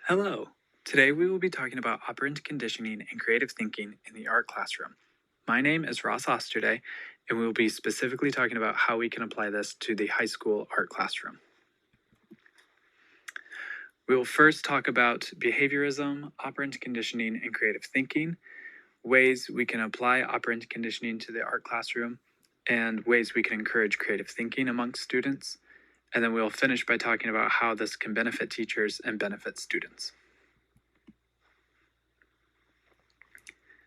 Hello! Today we will be talking about operant conditioning and creative thinking in the art classroom. My name is Ross Osterday, and we will be specifically talking about how we can apply this to the high school art classroom. We will first talk about behaviorism, operant conditioning, and creative thinking, ways we can apply operant conditioning to the art classroom, and ways we can encourage creative thinking amongst students. And then we'll finish by talking about how this can benefit teachers and benefit students.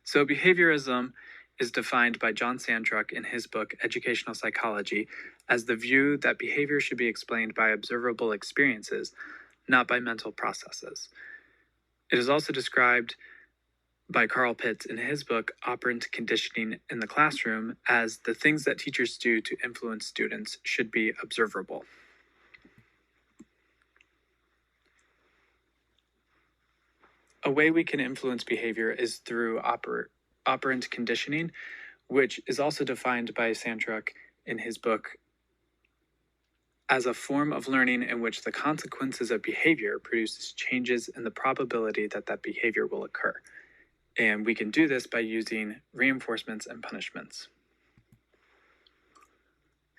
So behaviorism is defined by John Sandruck in his book, Educational Psychology, as the view that behavior should be explained by observable experiences, not by mental processes. It is also described by Carl Pitts in his book, Operant Conditioning in the Classroom, as the things that teachers do to influence students should be observable. A way we can influence behavior is through operant conditioning, which is also defined by Sandruck in his book as a form of learning in which the consequences of behavior produces changes in the probability that that behavior will occur. And we can do this by using reinforcements and punishments.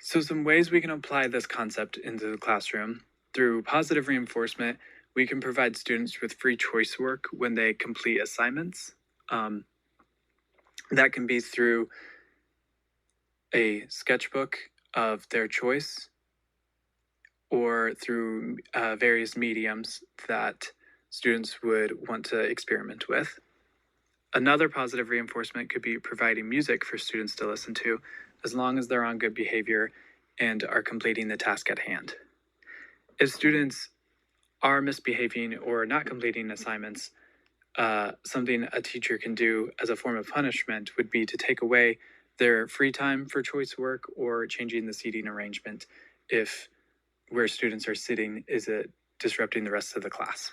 So some ways we can apply this concept into the classroom. Through positive reinforcement, we can provide students with free choice work when they complete assignments. That can be through a sketchbook of their choice or through various mediums that students would want to experiment with. Another positive reinforcement could be providing music for students to listen to, as long as they're on good behavior and are completing the task at hand. If students are misbehaving or not completing assignments, something a teacher can do as a form of punishment would be to take away their free time for choice work or changing the seating arrangement if where students are sitting is it disrupting the rest of the class.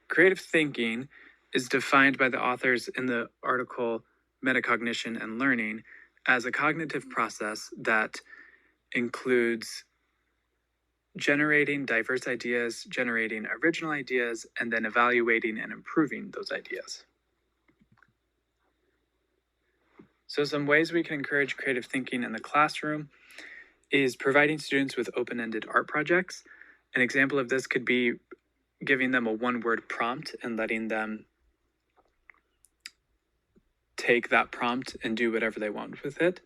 Creative thinking is defined by the authors in the article Metacognition and Learning as a cognitive process that includes generating diverse ideas, generating original ideas, and then evaluating and improving those ideas. So some ways we can encourage creative thinking in the classroom is providing students with open-ended art projects. An example of this could be giving them a one-word prompt and letting them take that prompt and do whatever they want with it.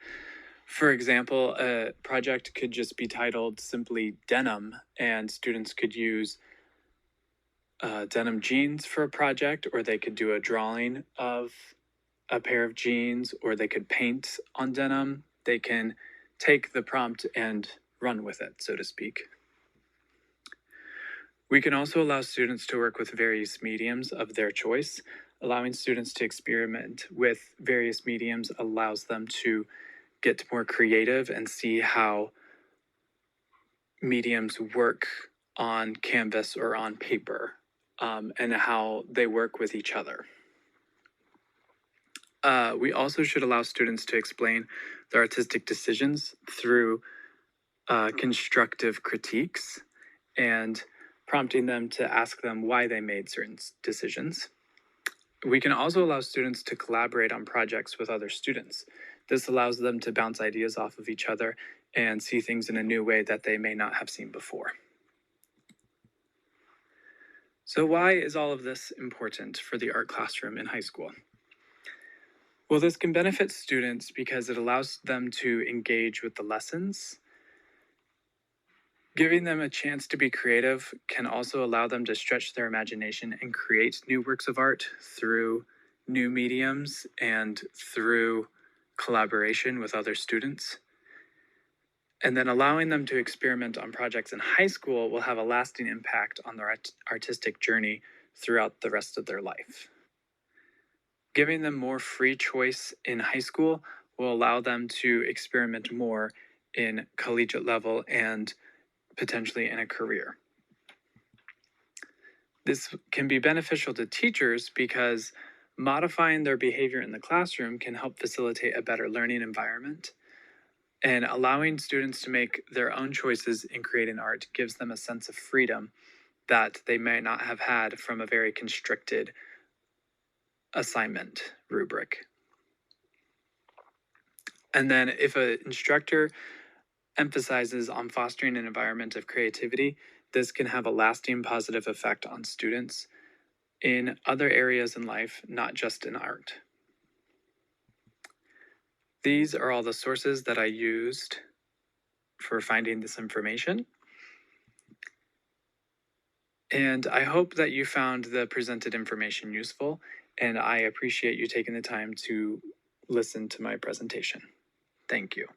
For example, a project could just be titled simply denim, and students could use denim jeans for a project, or they could do a drawing of a pair of jeans, or they could paint on denim. They can take the prompt and run with it, so to speak. We can also allow students to work with various mediums of their choice. Allowing students to experiment with various mediums allows them to get more creative and see how mediums work on canvas or on paper, and how they work with each other. We also should allow students to explain their artistic decisions through constructive critiques and prompting them to ask them why they made certain decisions. We can also allow students to collaborate on projects with other students. This allows them to bounce ideas off of each other and see things in a new way that they may not have seen before. So why is all of this important for the art classroom in high school? Well, this can benefit students because it allows them to engage with the lessons. Giving them a chance to be creative can also allow them to stretch their imagination and create new works of art through new mediums and through collaboration with other students. And then allowing them to experiment on projects in high school will have a lasting impact on their artistic journey throughout the rest of their life. Giving them more free choice in high school will allow them to experiment more in collegiate level and potentially in a career. This can be beneficial to teachers because modifying their behavior in the classroom can help facilitate a better learning environment. And allowing students to make their own choices in creating art gives them a sense of freedom that they may not have had from a very constricted assignment rubric. And then if an instructor emphasizes on fostering an environment of creativity, this can have a lasting positive effect on students in other areas in life, not just in art. These are all the sources that I used for finding this information. And I hope that you found the presented information useful, and I appreciate you taking the time to listen to my presentation. Thank you.